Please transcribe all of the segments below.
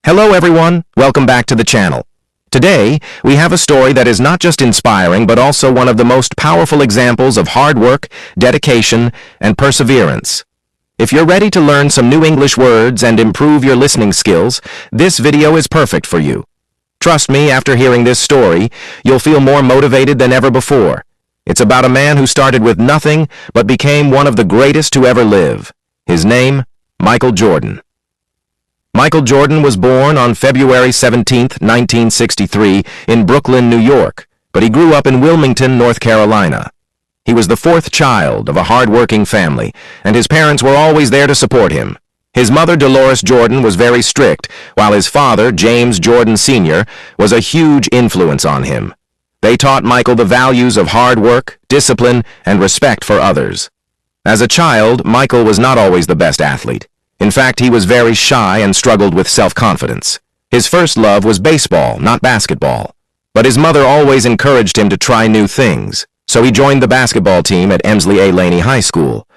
Hello everyone, welcome back to the channel. Today, we have a story that is not just inspiring but also one of the most powerful examples of hard work, dedication, and perseverance. If you're ready to learn some new English words and improve your listening skills, this video is perfect for you. Trust me, after hearing this story, you'll feel more motivated than ever before. It's about a man who started with nothing but became one of the greatest to ever live. His name, Michael Jordan. Michael Jordan was born on February 17, 1963, in Brooklyn, New York, but he grew up in Wilmington, North Carolina. He was the fourth child of a hard-working family, and his parents were always there to support him. His mother, Dolores Jordan, was very strict, while his father, James Jordan Sr., was a huge influence on him. They taught Michael the values of hard work, discipline, and respect for others. As a child, Michael was not always the best athlete. In fact, he was very shy and struggled with self-confidence. His first love was baseball, not basketball. But his mother always encouraged him to try new things, so he joined the basketball team at Emsley A. Laney High School.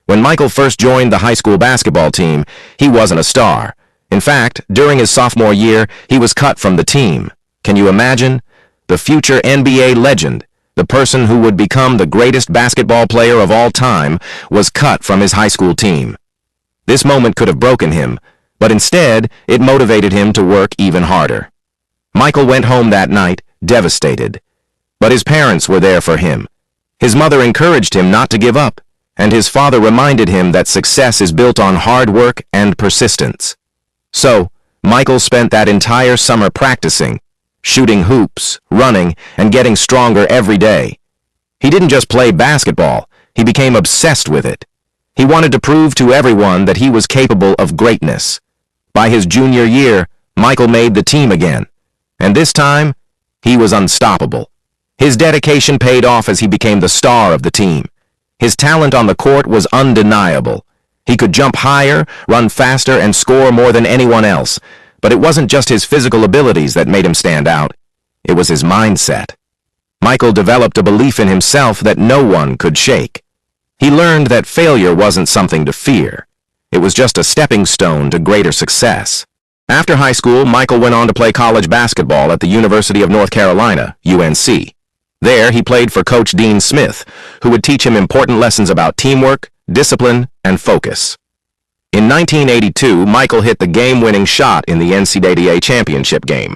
When Michael first joined the high school basketball team, he wasn't a star. In fact, during his sophomore year, he was cut from the team. Can you imagine? The future NBA legend, the person who would become the greatest basketball player of all time, was cut from his high school team. This moment could have broken him, but instead, it motivated him to work even harder. Michael went home that night, devastated. But his parents were there for him. His mother encouraged him not to give up, and his father reminded him that success is built on hard work and persistence. So, Michael spent that entire summer practicing, shooting hoops, running, and getting stronger every day. He didn't just play basketball, he became obsessed with it. He wanted to prove to everyone that he was capable of greatness. By his junior year, Michael made the team again, and this time, he was unstoppable. His dedication paid off as he became the star of the team. His talent on the court was undeniable. He could jump higher, run faster, and score more than anyone else, but it wasn't just his physical abilities that made him stand out. It was his mindset. Michael developed a belief in himself that no one could shake. He learned that failure wasn't something to fear. It was just a stepping stone to greater success. After high school, Michael went on to play college basketball at the University of North Carolina, UNC. There, he played for Coach Dean Smith, who would teach him important lessons about teamwork, discipline, and focus. In 1982, Michael hit the game-winning shot in the NCAA championship game.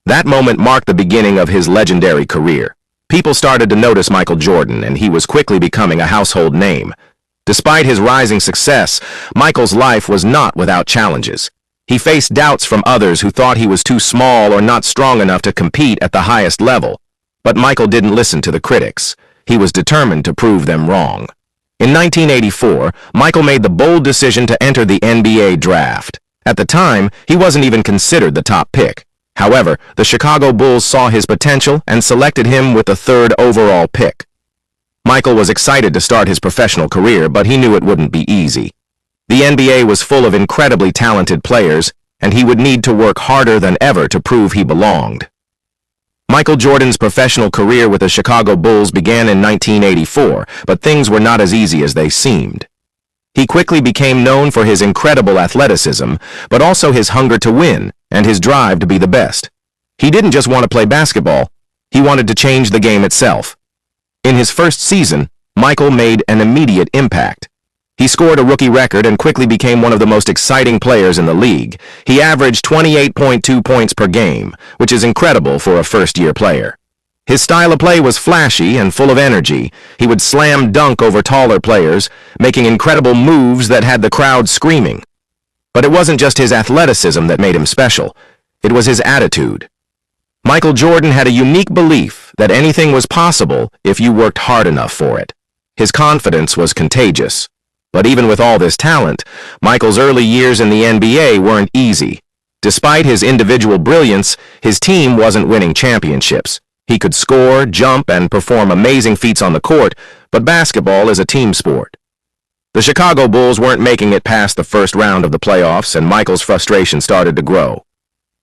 That moment marked the beginning of his legendary career. People started to notice Michael Jordan, and he was quickly becoming a household name. Despite his rising success, Michael's life was not without challenges. He faced doubts from others who thought he was too small or not strong enough to compete at the highest level. But Michael didn't listen to the critics. He was determined to prove them wrong. In 1984, Michael made the bold decision to enter the NBA draft. At the time, he wasn't even considered the top pick. However, the Chicago Bulls saw his potential and selected him with the third overall pick. Michael was excited to start his professional career, but he knew it wouldn't be easy. The NBA was full of incredibly talented players, and he would need to work harder than ever to prove he belonged. Michael Jordan's professional career with the Chicago Bulls began in 1984, but things were not as easy as they seemed. He quickly became known for his incredible athleticism, but also his hunger to win and his drive to be the best. He didn't just want to play basketball, he wanted to change the game itself. In his first season, Michael made an immediate impact. He scored a rookie record and quickly became one of the most exciting players in the league. He averaged 28.2 points per game, which is incredible for a first-year player. His style of play was flashy and full of energy. He would slam dunk over taller players, making incredible moves that had the crowd screaming. But it wasn't just his athleticism that made him special. It was his attitude. Michael Jordan had a unique belief that anything was possible if you worked hard enough for it. His confidence was contagious. But even with all this talent, Michael's early years in the NBA weren't easy. Despite his individual brilliance, his team wasn't winning championships. He could score, jump, and perform amazing feats on the court, but basketball is a team sport. The Chicago Bulls weren't making it past the first round of the playoffs, and Michael's frustration started to grow.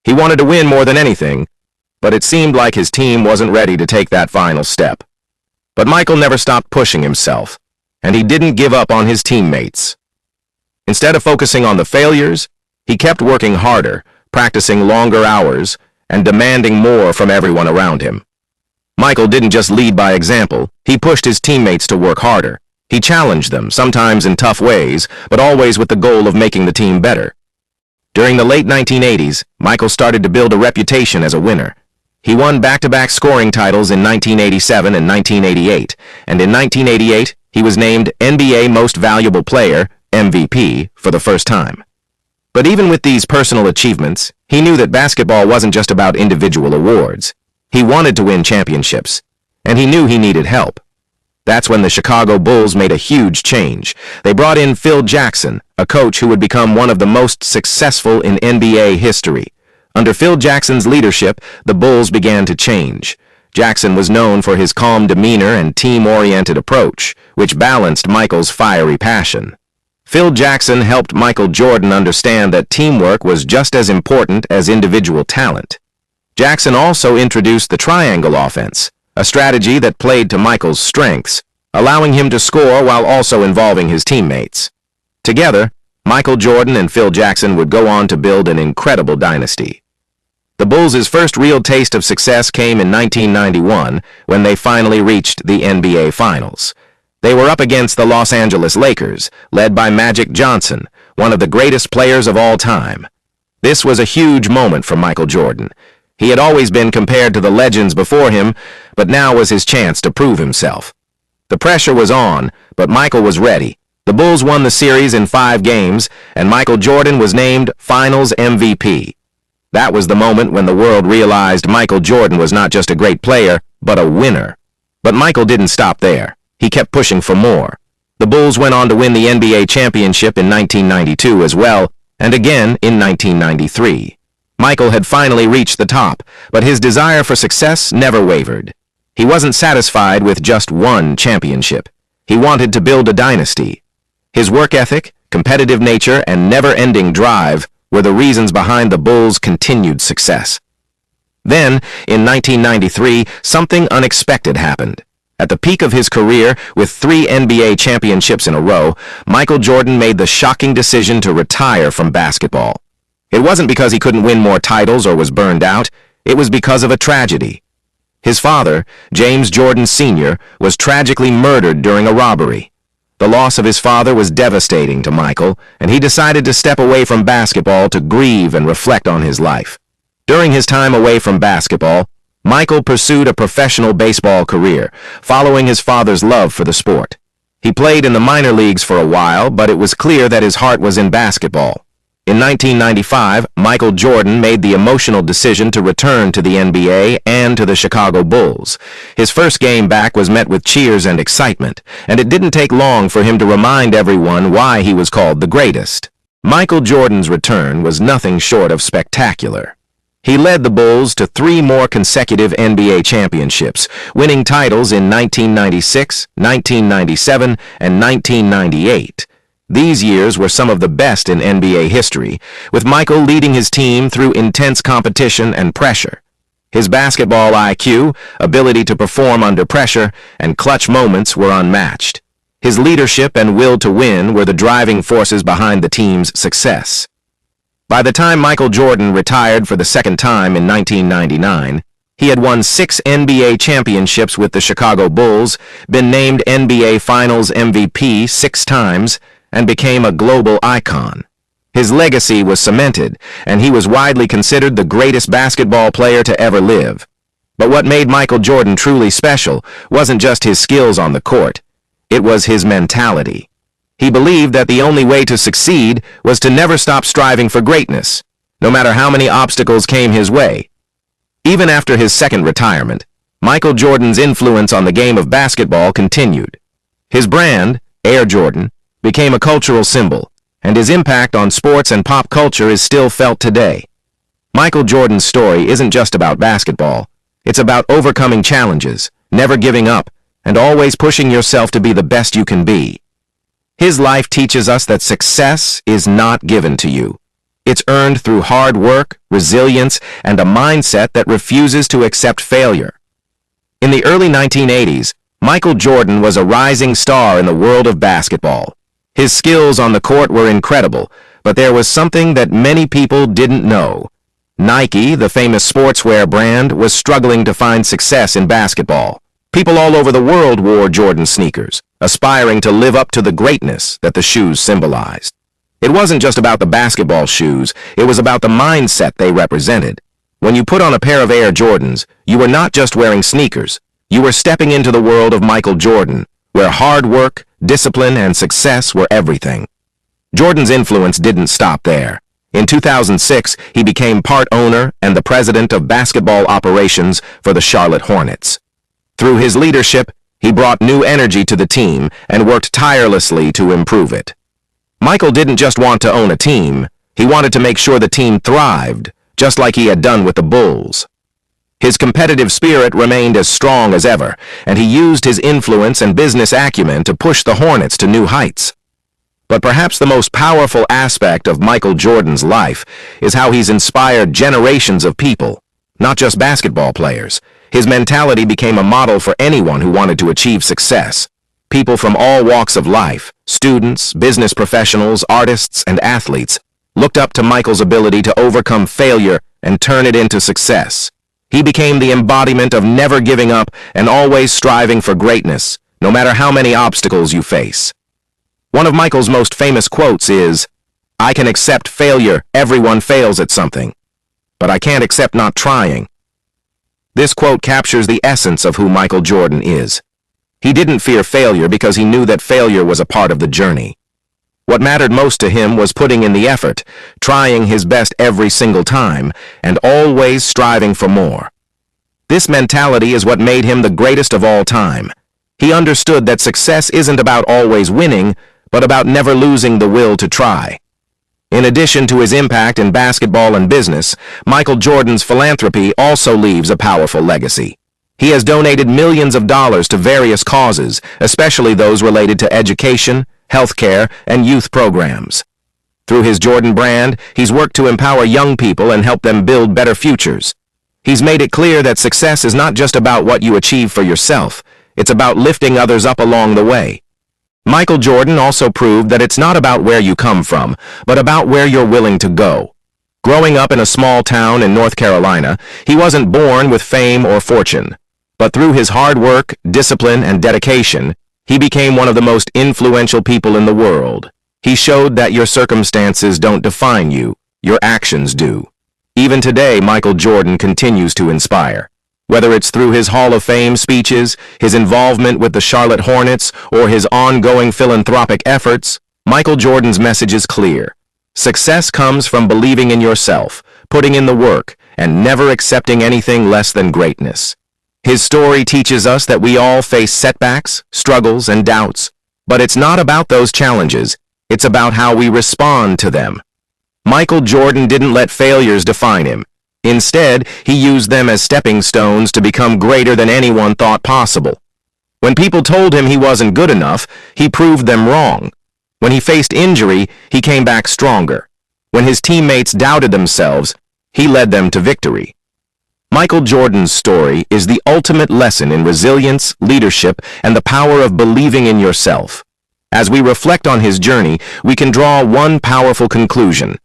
He wanted to win more than anything, but it seemed like his team wasn't ready to take that final step. But Michael never stopped pushing himself, and he didn't give up on his teammates. Instead of focusing on the failures, he kept working harder, practicing longer hours, and demanding more from everyone around him. Michael didn't just lead by example, he pushed his teammates to work harder. He challenged them, sometimes in tough ways, but always with the goal of making the team better. During the late 1980s, Michael started to build a reputation as a winner. He won back-to-back scoring titles in 1987 and 1988, and in 1988, he was named NBA Most Valuable Player, MVP, for the first time. But even with these personal achievements, he knew that basketball wasn't just about individual awards. He wanted to win championships, and he knew he needed help. That's when the Chicago Bulls made a huge change. They brought in Phil Jackson, a coach who would become one of the most successful in NBA history. Under Phil Jackson's leadership, the Bulls began to change. Jackson was known for his calm demeanor and team-oriented approach, which balanced Michael's fiery passion. Phil Jackson helped Michael Jordan understand that teamwork was just as important as individual talent. Jackson also introduced the triangle offense, a strategy that played to Michael's strengths, allowing him to score while also involving his teammates. Together, Michael Jordan and Phil Jackson would go on to build an incredible dynasty. The Bulls' first real taste of success came in 1991 when they finally reached the NBA Finals. They were up against the Los Angeles Lakers, led by Magic Johnson, one of the greatest players of all time. This was a huge moment for Michael Jordan. He had always been compared to the legends before him, but now was his chance to prove himself. The pressure was on, but Michael was ready. The Bulls won the series in 5 games, and Michael Jordan was named Finals MVP. That was the moment when the world realized Michael Jordan was not just a great player, but a winner. But Michael didn't stop there. He kept pushing for more. The Bulls went on to win the NBA championship in 1992 as well, and again in 1993. Michael had finally reached the top, but his desire for success never wavered. He wasn't satisfied with just one championship. He wanted to build a dynasty. His work ethic, competitive nature, and never-ending drive were the reasons behind the Bulls' continued success. Then, in 1993, something unexpected happened. At the peak of his career, with 3 NBA championships in a row, Michael Jordan made the shocking decision to retire from basketball. It wasn't because he couldn't win more titles or was burned out. It was because of a tragedy. His father, James Jordan Sr., was tragically murdered during a robbery. The loss of his father was devastating to Michael, and he decided to step away from basketball to grieve and reflect on his life. During his time away from basketball, Michael pursued a professional baseball career, following his father's love for the sport. He played in the minor leagues for a while, but it was clear that his heart was in basketball. In 1995, Michael Jordan made the emotional decision to return to the NBA and to the Chicago Bulls. His first game back was met with cheers and excitement, and it didn't take long for him to remind everyone why he was called the greatest. Michael Jordan's return was nothing short of spectacular. He led the Bulls to 3 more consecutive NBA championships, winning titles in 1996, 1997, and 1998. These years were some of the best in NBA history, with Michael leading his team through intense competition and pressure. His basketball IQ, ability to perform under pressure, and clutch moments were unmatched. His leadership and will to win were the driving forces behind the team's success. By the time Michael Jordan retired for the second time in 1999, he had won 6 NBA championships with the Chicago Bulls, been named NBA Finals MVP 6 times, and became a global icon. His legacy was cemented, and he was widely considered the greatest basketball player to ever live. But what made Michael Jordan truly special wasn't just his skills on the court. It was his mentality. He believed that the only way to succeed was to never stop striving for greatness, no matter how many obstacles came his way. Even after his second retirement, Michael Jordan's influence on the game of basketball continued. His brand, Air Jordan, became a cultural symbol, and his impact on sports and pop culture is still felt today. Michael Jordan's story isn't just about basketball. It's about overcoming challenges, never giving up, and always pushing yourself to be the best you can be. His life teaches us that success is not given to you. It's earned through hard work, resilience, and a mindset that refuses to accept failure. In the early 1980s, Michael Jordan was a rising star in the world of basketball. His skills on the court were incredible, but there was something that many people didn't know. Nike, the famous sportswear brand, was struggling to find success in basketball. People all over the world wore Jordan sneakers, aspiring to live up to the greatness that the shoes symbolized. It wasn't just about the basketball shoes, it was about the mindset they represented. When you put on a pair of Air Jordans, you were not just wearing sneakers, you were stepping into the world of Michael Jordan, where hard work, discipline, and success were everything. Jordan's influence didn't stop there. In 2006, he became part owner and the president of basketball operations for the Charlotte Hornets. Through his leadership, he brought new energy to the team and worked tirelessly to improve it. Michael didn't just want to own a team, he wanted to make sure the team thrived, just like he had done with the Bulls. His competitive spirit remained as strong as ever, and he used his influence and business acumen to push the Hornets to new heights. But perhaps the most powerful aspect of Michael Jordan's life is how he's inspired generations of people, not just basketball players. His mentality became a model for anyone who wanted to achieve success. People from all walks of life, students, business professionals, artists, and athletes, looked up to Michael's ability to overcome failure and turn it into success. He became the embodiment of never giving up and always striving for greatness, no matter how many obstacles you face. One of Michael's most famous quotes is, "I can accept failure, everyone fails at something, but I can't accept not trying." This quote captures the essence of who Michael Jordan is. He didn't fear failure because he knew that failure was a part of the journey. What mattered most to him was putting in the effort, trying his best every single time, and always striving for more. This mentality is what made him the greatest of all time. He understood that success isn't about always winning, but about never losing the will to try. In addition to his impact in basketball and business, Michael Jordan's philanthropy also leaves a powerful legacy. He has donated millions of dollars to various causes, especially those related to education, healthcare, and youth programs. Through his Jordan brand, he's worked to empower young people and help them build better futures. He's made it clear that success is not just about what you achieve for yourself, it's about lifting others up along the way. Michael Jordan also proved that it's not about where you come from, but about where you're willing to go. Growing up in a small town in North Carolina, he wasn't born with fame or fortune. But through his hard work, discipline, and dedication, he became one of the most influential people in the world. He showed that your circumstances don't define you, your actions do. Even today, Michael Jordan continues to inspire. Whether it's through his Hall of Fame speeches, his involvement with the Charlotte Hornets, or his ongoing philanthropic efforts, Michael Jordan's message is clear. Success comes from believing in yourself, putting in the work, and never accepting anything less than greatness. His story teaches us that we all face setbacks, struggles, and doubts, but it's not about those challenges, it's about how we respond to them. Michael Jordan didn't let failures define him. Instead, he used them as stepping stones to become greater than anyone thought possible. When people told him he wasn't good enough, he proved them wrong. When he faced injury, he came back stronger. When his teammates doubted themselves, he led them to victory. Michael Jordan's story is the ultimate lesson in resilience, leadership, and the power of believing in yourself. As we reflect on his journey, we can draw one powerful conclusion.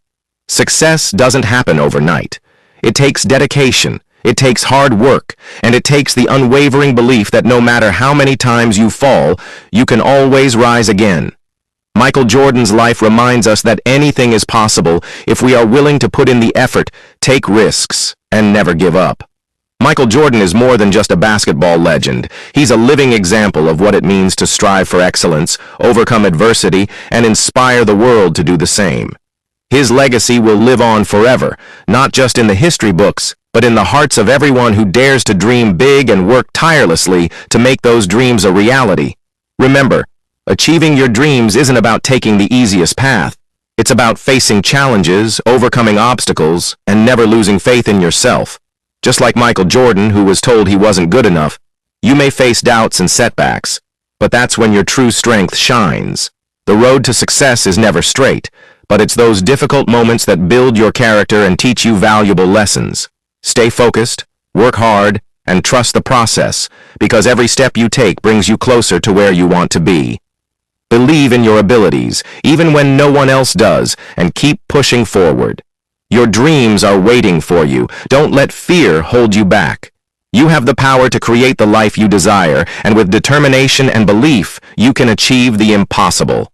Success doesn't happen overnight. It takes dedication, it takes hard work, and it takes the unwavering belief that no matter how many times you fall, you can always rise again. Michael Jordan's life reminds us that anything is possible if we are willing to put in the effort, take risks, and never give up. Michael Jordan is more than just a basketball legend. He's a living example of what it means to strive for excellence, overcome adversity, and inspire the world to do the same. His legacy will live on forever, not just in the history books, but in the hearts of everyone who dares to dream big and work tirelessly to make those dreams a reality. Remember, achieving your dreams isn't about taking the easiest path. It's about facing challenges, overcoming obstacles, and never losing faith in yourself. Just like Michael Jordan, who was told he wasn't good enough, you may face doubts and setbacks, but that's when your true strength shines. The road to success is never straight, but it's those difficult moments that build your character and teach you valuable lessons. Stay focused, work hard, and trust the process, because every step you take brings you closer to where you want to be. Believe in your abilities, even when no one else does, and keep pushing forward. Your dreams are waiting for you. Don't let fear hold you back. You have the power to create the life you desire, and with determination and belief, you can achieve the impossible.